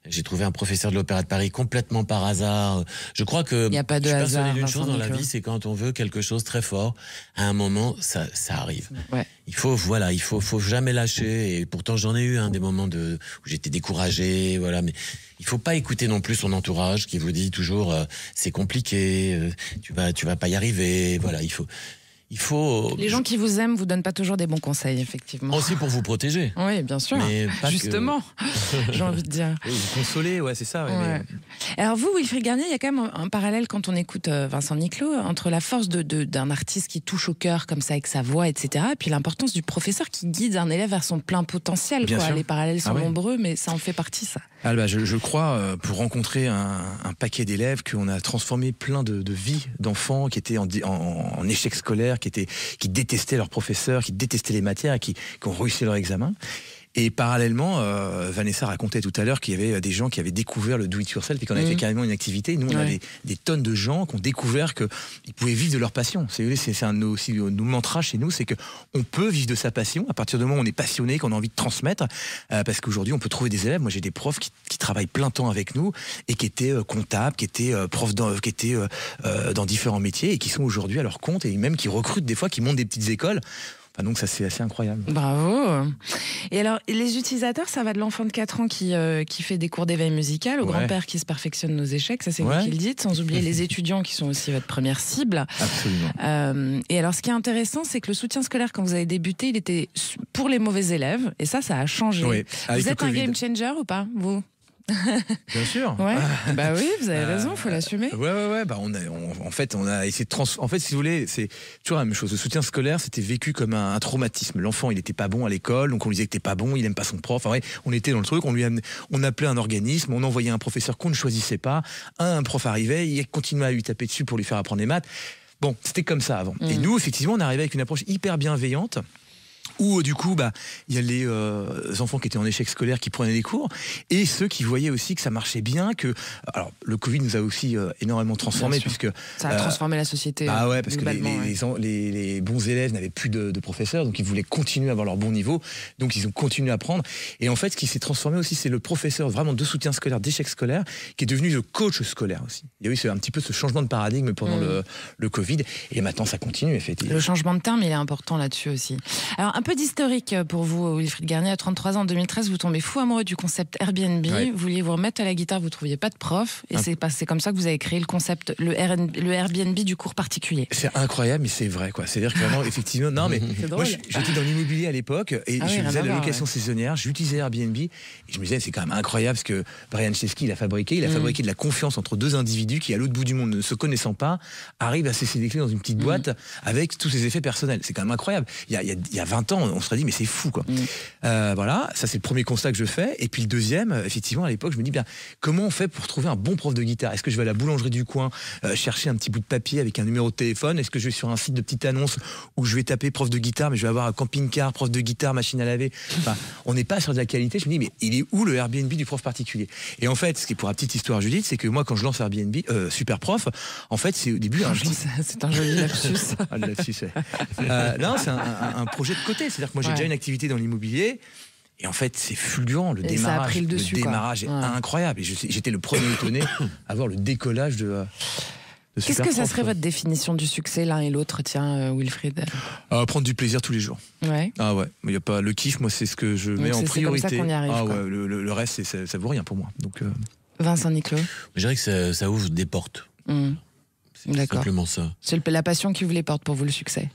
J'ai trouvé un professeur de l'Opéra de Paris complètement par hasard. Je crois que je suis persuadé d'une chose dans la vie, c'est quand on veut quelque chose très fort, à un moment, ça arrive. Ouais. Il faut jamais lâcher. Et pourtant, j'en ai eu des moments où j'étais découragé, voilà. Mais il faut pas écouter non plus son entourage qui vous dit toujours c'est compliqué, tu vas pas y arriver. Voilà, il faut. Les gens qui vous aiment vous donnent pas toujours des bons conseils, effectivement. Aussi pour vous protéger. Oui, bien sûr. Mais justement, j'ai envie de dire. Oui, vous consoler, c'est ça. Ouais. Alors vous, Wilfried Garnier, il y a quand même un parallèle quand on écoute Vincent Niclot entre la force d'un artiste qui touche au cœur comme ça avec sa voix, etc. Et puis l'importance du professeur qui guide un élève vers son plein potentiel. Bien sûr. Les parallèles sont nombreux, mais ça en fait partie, ça. Je crois, pour rencontrer un paquet d'élèves, qu'on a transformé plein de vies d'enfants qui étaient en échec scolaire, qui détestaient leurs professeurs, qui détestaient les matières, qui ont réussi leur examen. Et parallèlement, Vanessa racontait tout à l'heure qu'il y avait des gens qui avaient découvert le do-it-yourself et qu'on avait fait carrément une activité. Nous, on a des tonnes de gens qui ont découvert qu'ils pouvaient vivre de leur passion. C'est un aussi nos mantras chez nous, c'est qu'on peut vivre de sa passion à partir du moment où on est passionné, qu'on a envie de transmettre. Parce qu'aujourd'hui, on peut trouver des élèves. Moi, j'ai des profs qui travaillent plein temps avec nous et qui étaient comptables, qui étaient profs qui étaient dans différents métiers et qui sont aujourd'hui à leur compte et même qui recrutent des fois, qui montent des petites écoles. Enfin, donc ça, c'est assez incroyable. Bravo. Et alors, les utilisateurs, ça va de l'enfant de 4 ans qui fait des cours d'éveil musical au grand-père qui se perfectionne nos échecs, ça c'est vous qui le dites, sans oublier les étudiants qui sont aussi votre première cible. Absolument. Et alors, ce qui est intéressant, c'est que le soutien scolaire, quand vous avez débuté, il était pour les mauvais élèves, et ça a changé. Oui, vous êtes un game changer ou pas, vous? Bien sûr. Ouais. Bah oui, vous avez raison, faut l'assumer. Ouais. Bah en fait, on a essayé de en fait, si vous voulez, c'est toujours la même chose. Le soutien scolaire, c'était vécu comme un traumatisme. L'enfant, il était pas bon à l'école, donc on lui disait que t'es pas bon, il aime pas son prof. Enfin, ouais, on était dans le truc, on appelait un organisme, on envoyait un professeur qu'on ne choisissait pas. Un prof arrivait, il continuait à lui taper dessus pour lui faire apprendre les maths. Bon, c'était comme ça avant. Et nous, effectivement, on arrivait avec une approche hyper bienveillante. Où du coup, il y a les enfants qui étaient en échec scolaire qui prenaient des cours et ceux qui voyaient aussi que ça marchait bien, que alors le Covid nous a aussi énormément transformés puisque ça a transformé la société. Ah ouais, parce que les bons élèves n'avaient plus de professeurs, donc ils voulaient continuer à avoir leur bon niveau, donc ils ont continué à apprendre. Et en fait, ce qui s'est transformé aussi, c'est le professeur vraiment de soutien scolaire, d'échec scolaire, qui est devenu le coach scolaire aussi. Il y a eu un petit peu ce changement de paradigme pendant le Covid, et maintenant ça continue effectivement. Le changement de terme, il est important là-dessus aussi. Alors un peu d'historique pour vous, Wilfried Garnier. À 33 ans, en 2013, vous tombez fou amoureux du concept Airbnb. Vous vouliez vous remettre à la guitare, vous ne trouviez pas de prof. Et c'est comme ça que vous avez créé le concept, le Airbnb du cours particulier. C'est incroyable, mais c'est vrai, quoi. C'est-à-dire que vraiment, effectivement, non, mais moi, j'étais dans l'immobilier à l'époque et je faisais la location saisonnière, j'utilisais Airbnb et je me disais, c'est quand même incroyable ce que Brian Chesky, il a fabriqué de la confiance entre deux individus qui, à l'autre bout du monde, ne se connaissant pas, arrivent à cesser des clés dans une petite boîte avec tous ces effets personnels. C'est quand même incroyable. Il y a 20 ans, on se serait dit, mais c'est fou, quoi. Voilà, ça c'est le premier constat que je fais. Et puis le deuxième, effectivement, à l'époque, je me dis, bien, comment on fait pour trouver un bon prof de guitare? Est-ce que je vais à la boulangerie du coin chercher un petit bout de papier avec un numéro de téléphone? Est-ce que je vais sur un site de petite annonce où je vais taper prof de guitare, mais je vais avoir un camping-car, prof de guitare, machine à laver? Enfin, on n'est pas sur de la qualité. Je me dis, mais il est où le Airbnb du prof particulier? Et en fait, ce qui est pour la petite histoire, Judith, c'est que moi, quand je lance Airbnb, Super Prof, en fait, c'est au début c'est un joli lapsus. Non, c'est un projet de côté. C'est-à-dire que moi, j'ai déjà une activité dans l'immobilier. Et en fait, c'est fulgurant, le démarrage. Ça a pris le dessus, démarrage est incroyable. Et j'étais le premier étonné à voir le décollage de Qu'est-ce que ça serait votre définition du succès, l'un et l'autre, tiens, Wilfried? Prendre du plaisir tous les jours. Ouais. Ah ouais, il y a pas le kiff, moi, c'est ce que je mets en priorité. C'est comme ça qu'on y arrive. Ah ouais, le reste, ça vaut rien pour moi. Donc, Vincent Niclot. Je dirais que ça ouvre des portes. C'est simplement ça. C'est la passion qui ouvre les portes pour vous, le succès.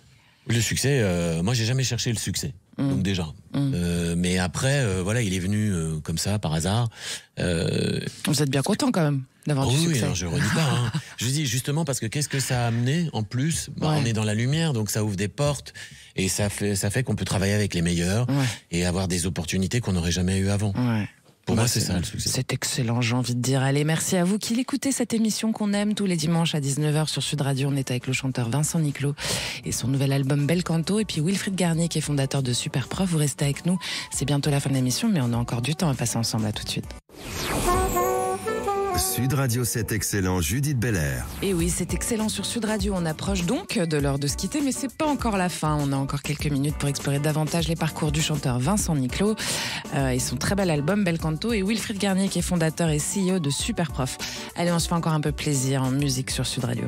Le succès, moi j'ai jamais cherché le succès, donc déjà. Mais après, voilà, il est venu comme ça, par hasard. Vous êtes bien content quand même d'avoir du succès. Oui, je redis pas. Hein. Je dis justement parce que qu'est-ce que ça a amené en plus? On est dans la lumière, donc ça ouvre des portes et ça fait qu'on peut travailler avec les meilleurs et avoir des opportunités qu'on n'aurait jamais eues avant. Pour moi, c'est ça le succès. C'est excellent, j'ai envie de dire. Allez, merci à vous qui l'écoutez, cette émission qu'on aime tous les dimanches à 19h sur Sud Radio. On est avec le chanteur Vincent Niclot et son nouvel album Bel Canto. Et puis Wilfried Garnier qui est fondateur de Super Prof. Vous restez avec nous. C'est bientôt la fin de l'émission, mais on a encore du temps à passer ensemble. À tout de suite. Sud Radio, c'est excellent, Judith Belair. Et oui, c'est excellent sur Sud Radio. On approche donc de l'heure de se quitter, mais c'est pas encore la fin. On a encore quelques minutes pour explorer davantage les parcours du chanteur Vincent Niclot et son très bel album Bel Canto, et Wilfried Garnier qui est fondateur et CEO de Super Prof. Allez, on se fait encore un peu plaisir en musique sur Sud Radio.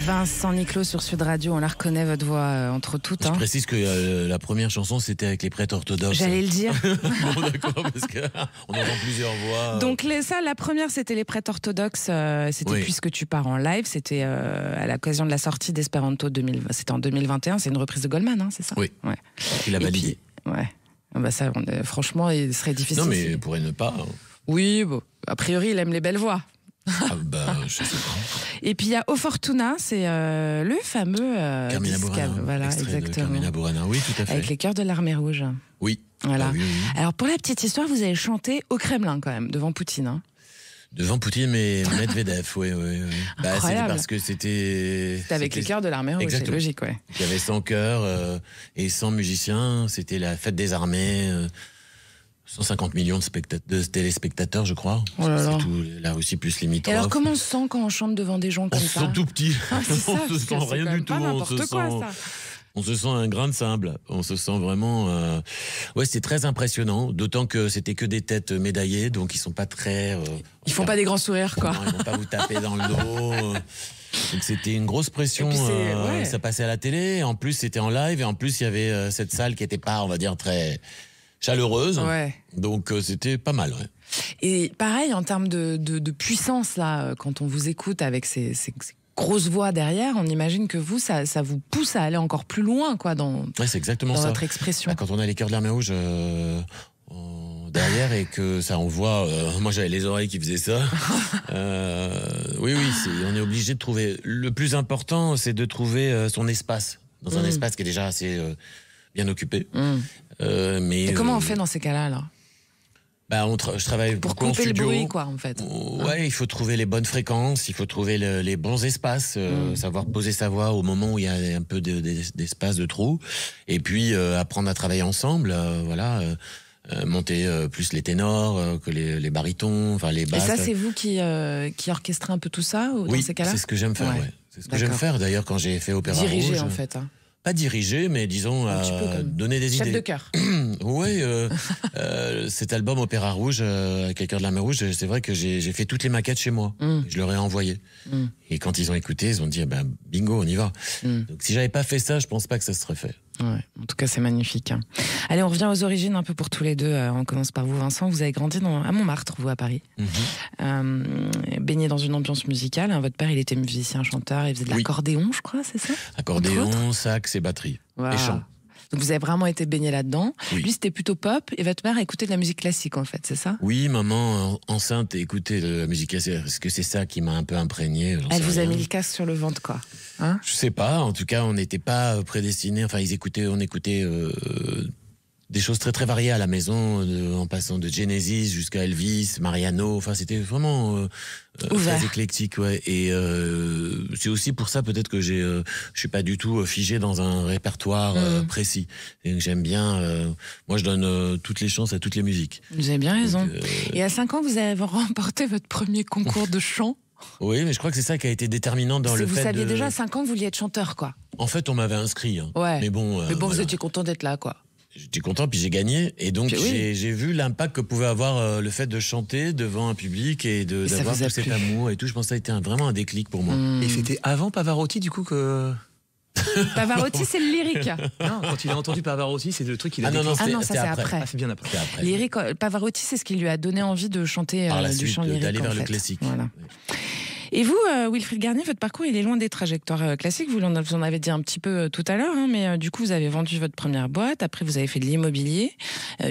Vincent Niclot sur Sud Radio, on la reconnaît votre voix entre toutes. Je précise que la première chanson c'était avec les prêtres orthodoxes. J'allais le dire. Bon d'accord, parce qu'on entend plusieurs voix. Donc la première c'était les prêtres orthodoxes, c'était Puisque tu pars en live, c'était à l'occasion de la sortie d'Espéranto 2020, c'était en 2021, c'est une reprise de Goldman, hein, c'est ça? Oui, il a validé. Bah ça, franchement, il serait difficile. Non mais il pourrait ne pas. Oui, bon, a priori il aime les belles voix. Je sais pas. Et puis il y a O Fortuna, c'est le fameux Carmina disque, Burana. voilà, Extrait de exactement. Carmina Burana, oui, tout à fait. Avec les chœurs de l'Armée Rouge. Oui. Voilà. Ah oui, oui. Alors pour la petite histoire, vous avez chanté au Kremlin quand même, devant Poutine. Hein. Devant Poutine, mais Medvedev, oui. C'était Incroyable. parce que c'était avec les chœurs de l'Armée Rouge, c'est Exactement. logique, ouais. Il y avait 100 chœurs et 100 musiciens. C'était la fête des armées. 150 millions de téléspectateurs, je crois. Oh là là. C'est tout, la Russie plus Et limitrophe. alors comment on se sent quand on chante devant des gens On comme se ça sent tout petit. Ah, c'est ça, On parce se que sent c'est rien quand du même tout. pas n'importe quoi, ça. On se sent un grain de sable. On se sent vraiment. Ouais, c'est très impressionnant. D'autant que c'était que des têtes médaillées, donc ils sont pas très. Ils font pas des grands sourires, quoi. Non, ils vont pas vous taper dans le dos. Donc c'était une grosse pression. Et puis ouais. Ça passait à la télé. En plus, c'était en live. Et en plus, il y avait cette salle qui était pas, on va dire, très chaleureuse. Ouais. Donc c'était pas mal. Ouais. Et pareil, en termes de puissance, là, quand on vous écoute avec ces grosses voix derrière, on imagine que vous, ça vous pousse à aller encore plus loin, quoi, dans C'est exactement ça. votre expression. Quand on a les chœurs de l'Armée Rouge derrière et que ça envoie... moi, j'avais les oreilles qui faisaient ça. Oui, on est obligé de trouver... Le plus important, c'est de trouver son espace. Dans un espace qui est déjà assez bien occupé. Mais Et comment on fait dans ces cas-là, alors je travaille pour beaucoup en couper le studio. bruit, quoi, en fait. Ouais, il faut trouver les bonnes fréquences, il faut trouver les bons espaces, savoir poser sa voix au moment où il y a un peu d'espace, de trou, et puis apprendre à travailler ensemble, monter plus les ténors que les barytons, enfin les Et basses. ça, c'est vous qui orchestrez un peu tout ça, dans Oui, ces cas-là c'est ce que j'aime faire. Ouais. Ouais. C'est ce que j'aime faire. D'ailleurs, quand j'ai fait Opéra Diriger, Rouge, en fait. Hein. pas diriger, mais disons Un petit peu comme donner des chef idées. de chœur. Oui, cet album Opéra Rouge, avec les chœurs de l'Armée Rouge, c'est vrai que j'ai fait toutes les maquettes chez moi. Je leur ai envoyé. Et quand ils ont écouté, ils ont dit bingo, on y va. Donc si j'avais pas fait ça, je pense pas que ça se serait fait. Ouais, en tout cas, c'est magnifique. Hein. Allez, on revient aux origines un peu pour tous les deux. On commence par vous, Vincent. Vous avez grandi à Montmartre, vous, à Paris. Baigné dans une ambiance musicale. Hein. Votre père, il était musicien, chanteur. Il faisait de l'accordéon, je crois, c'est ça? Accordéon, sax et batterie. Wow. Et chant. Donc vous avez vraiment été baigné là-dedans. Oui. Lui, c'était plutôt pop. Et votre mère écoutait de la musique classique, en fait, c'est ça? Oui, maman, enceinte, écoutait de la musique classique. Est-ce que c'est ça qui m'a un peu imprégné? Elle vous a mis le casque sur le ventre, quoi. Hein? Je sais pas. En tout cas, on n'était pas prédestinés. Enfin, on écoutait des choses très très variées à la maison, en passant de Genesis jusqu'à Elvis, Mariano. Enfin, c'était vraiment très éclectique, ouais. Et c'est aussi pour ça peut-être que je suis pas du tout figé dans un répertoire précis. Et j'aime bien. Moi, je donne toutes les chances à toutes les musiques. Vous avez bien raison. Donc, Et à 5 ans, vous avez remporté votre premier concours de chant. Oui, mais je crois que c'est ça qui a été déterminant dans le vous fait saviez déjà à 5 ans que vous vouliez être chanteur, quoi. En fait, on m'avait inscrit. Hein. Ouais. Mais bon, vous voilà. étiez content d'être là, quoi. J'étais content, puis j'ai gagné. Et donc, j'ai vu l'impact que pouvait avoir le fait de chanter devant un public et d'avoir tout cet amour et tout. Je pense que ça a été vraiment un déclic pour moi. Et c'était avant Pavarotti, du coup, que... Pavarotti, c'est le lyrique. Non, quand il a entendu Pavarotti, c'est le truc qu'il a non, déclenché. non, ça, c'est après. Ah, c'est bien après. Lyrique, Pavarotti, c'est ce qui lui a donné envie de chanter Par la du suite, chant lyrique. d'aller vers en le fait. classique. Voilà. Et vous, Wilfried Garnier, votre parcours, il est loin des trajectoires classiques. Vous en avez dit un petit peu tout à l'heure, hein, mais du coup, vous avez vendu votre première boîte. Après, vous avez fait de l'immobilier,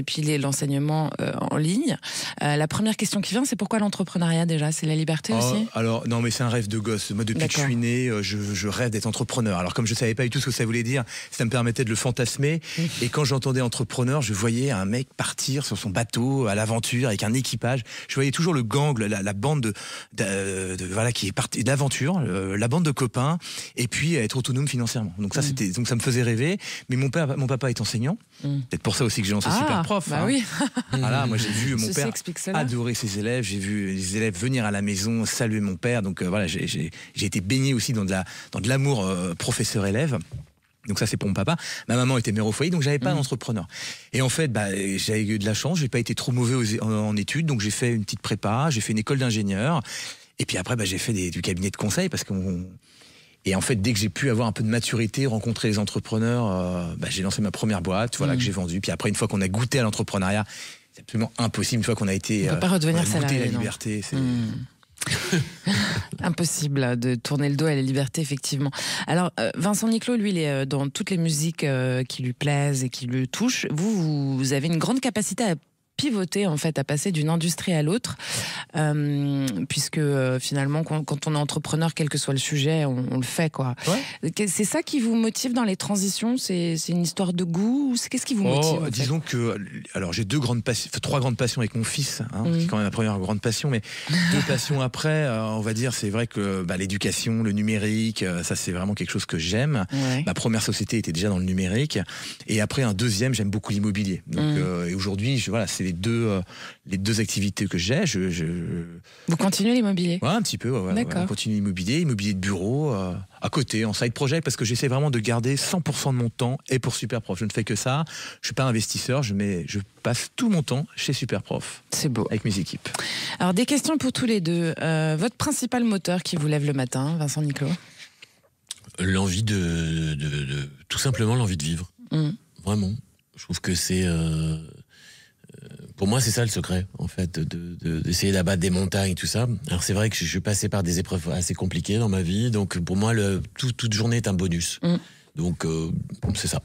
puis l'enseignement en ligne. La première question qui vient, c'est pourquoi l'entrepreneuriat déjà? C'est la liberté aussi? Alors, non, mais c'est un rêve de gosse. Moi, depuis que je suis né, je rêve d'être entrepreneur. Alors, comme je savais pas du tout ce que ça voulait dire, ça me permettait de le fantasmer. Et quand j'entendais entrepreneur, je voyais un mec partir sur son bateau à l'aventure avec un équipage. Je voyais toujours le gang, la bande voilà, qui est partie d'aventure, la bande de copains, et puis être autonome financièrement. Donc ça, donc ça me faisait rêver. Mais mon papa est enseignant. Peut-être pour ça aussi que j'ai lancé Super Prof. Bah oui. Voilà, moi j'ai vu mon père explique cela. adorer ses élèves. J'ai vu les élèves venir à la maison saluer mon père. Donc voilà, j'ai été baigné aussi dans de l'amour professeur-élève. Donc ça, c'est pour mon papa. Ma maman était mère au foyer, donc j'avais pas d'entrepreneur. Et en fait, j'avais eu de la chance. J'ai pas été trop mauvais en études, donc j'ai fait une petite prépa, j'ai fait une école d'ingénieur. Et puis après, j'ai fait du cabinet de conseil parce et en fait, dès que j'ai pu avoir un peu de maturité, rencontrer les entrepreneurs, j'ai lancé ma première boîte, voilà, que j'ai vendue. Puis après, une fois qu'on a goûté à l'entrepreneuriat, c'est absolument impossible. Une fois qu'on a été, on peut pas redevenir goûté salarié, la non. liberté, c'est impossible de tourner le dos à la liberté, effectivement. Alors, Vincent Niclot, lui, il est dans toutes les musiques qui lui plaisent et qui le touchent. Vous avez une grande capacité à pivoté en fait, à passer d'une industrie à l'autre, puisque finalement, quand on est entrepreneur, quel que soit le sujet, on le fait, quoi. Ouais. C'est ça qui vous motive dans les transitions? C'est une histoire de goût, ou qu'est-ce qui vous motive? Disons que, alors j'ai trois grandes passions avec mon fils, hein, qui est quand même ma première grande passion, mais 2 passions après, on va dire, c'est vrai que l'éducation, le numérique, ça c'est vraiment quelque chose que j'aime. Ouais. Ma première société était déjà dans le numérique, et après un deuxième, j'aime beaucoup l'immobilier. Donc et aujourd'hui, voilà, c'est les deux activités que j'ai. Vous continuez l'immobilier? Ouais, un petit peu. Ouais, on continue l'immobilier de bureau à côté, en side project, parce que j'essaie vraiment de garder 100% de mon temps et pour Superprof. Je ne fais que ça. Je suis pas investisseur, je passe tout mon temps chez Superprof. C'est beau. Avec mes équipes. Alors, des questions pour tous les deux. Votre principal moteur qui vous lève le matin, Vincent Niclot? L'envie tout simplement l'envie de vivre. Vraiment. Je trouve que c'est... pour moi, c'est ça le secret, en fait, d'essayer d'abattre des montagnes, tout ça. Alors, c'est vrai que je suis passé par des épreuves assez compliquées dans ma vie, donc pour moi, toute journée est un bonus. Donc, c'est ça.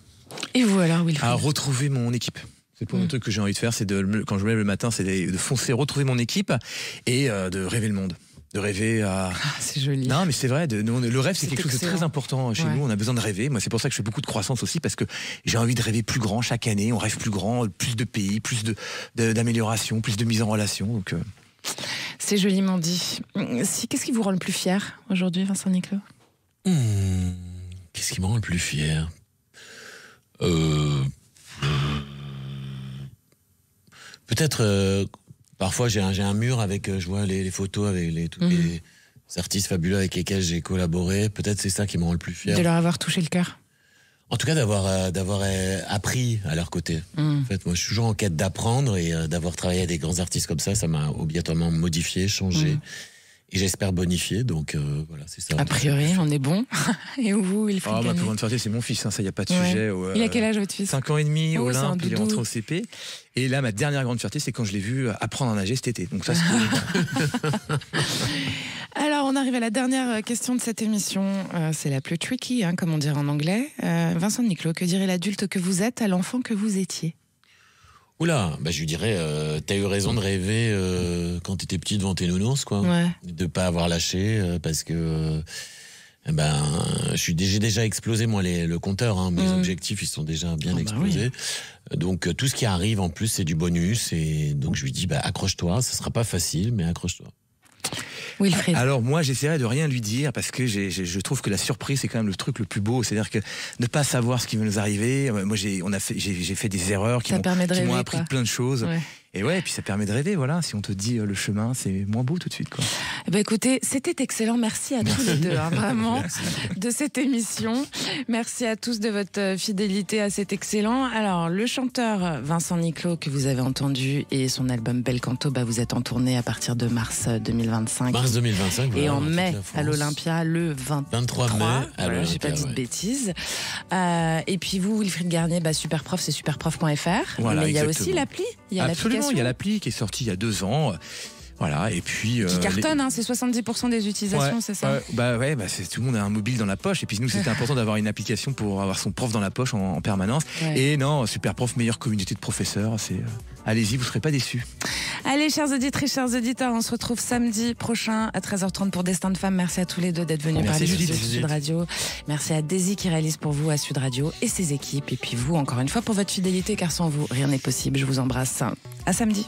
Et vous, alors, Wilfried? À retrouver mon équipe. C'est le premier truc que j'ai envie de faire, c'est quand je me lève le matin, c'est de foncer, retrouver mon équipe et de rêver le monde. De rêver à... c'est joli. Non, mais c'est vrai, le rêve, c'est quelque chose de très important chez nous. On a besoin de rêver. Moi, c'est pour ça que je fais beaucoup de croissance aussi, parce que j'ai envie de rêver plus grand chaque année. On rêve plus grand, plus de pays, plus d'amélioration, plus de mise en relation. Donc, c'est joliment dit. Qu'est-ce qui vous rend le plus fier aujourd'hui, Vincent Niclot? Qu'est-ce qui me rend le plus fier? Peut-être... Parfois, j'ai un mur avec, je vois les photos avec tous les artistes fabuleux avec lesquels j'ai collaboré. Peut-être c'est ça qui me rend le plus fier. De leur avoir touché le cœur. En tout cas, d'avoir appris à leur côté. En fait, moi, je suis toujours en quête d'apprendre, et d'avoir travaillé avec des grands artistes comme ça m'a obligatoirement modifié, changé. Et j'espère bonifier, donc voilà, c'est ça. A priori, on est bon. Et vous, il faut ma plus grande fierté, c'est mon fils, ça, il n'y a pas de sujet. Il a quel âge, votre fils? 5 ans et demi, Olympe, il est rentré au CP. Et là, ma dernière grande fierté, c'est quand je l'ai vu apprendre à nager cet été. Donc ça, c'est Alors, on arrive à la dernière question de cette émission. C'est la plus tricky, comme on dirait en anglais. Vincent Niclot, que dirait l'adulte que vous êtes à l'enfant que vous étiez? Oula, je lui dirais, t'as eu raison de rêver quand t'étais petit devant tes nounours, quoi. Ouais. De pas avoir lâché, parce que j'ai déjà explosé, moi, le compteur. Mes objectifs, ils sont déjà bien explosés. Oui. Donc, tout ce qui arrive, en plus, c'est du bonus. Et donc, je lui dis, accroche-toi, ça sera pas facile, mais accroche-toi. Wilfried. Alors moi, j'essaierai de rien lui dire, parce que je trouve que la surprise, c'est quand même le truc le plus beau. C'est-à-dire que ne pas savoir ce qui va nous arriver. Moi, j'ai fait des erreurs qui m'ont appris plein de choses. Ouais. Et puis ça permet de rêver, voilà. Si on te dit le chemin, c'est moins beau tout de suite, quoi. Écoutez, c'était excellent. Merci à tous les deux, vraiment, de cette émission. Merci à tous de votre fidélité à cet excellent. Alors, le chanteur Vincent Niclot, que vous avez entendu, et son album Bel Canto, vous êtes en tournée à partir de mars 2025. Mars 2025, voilà, et en mai, à l'Olympia, le 23 mai. Voilà, j'ai pas dit de bêtises. Et puis vous, Wilfried Garnier, Superprof, c'est superprof.fr. Voilà, mais il y a aussi l'appli. Absolument, il y a l'appli qui est sortie il y a 2 ans. Voilà, et puis... qui cartonne, c'est 70% des utilisations, c'est ça? Tout le monde a un mobile dans la poche, et puis nous, c'était important d'avoir une application pour avoir son prof dans la poche en permanence. Ouais. Et non, Superprof, meilleure communauté de professeurs, allez-y, vous ne serez pas déçus. Allez, chères auditrices, chers auditeurs, on se retrouve samedi prochain à 13h30 pour Destin de Femmes. Merci à tous les deux d'être venus parler de Sud Radio. Merci à Daisy qui réalise pour vous à Sud Radio et ses équipes. Et puis vous, encore une fois, pour votre fidélité, car sans vous, rien n'est possible. Je vous embrasse. À samedi.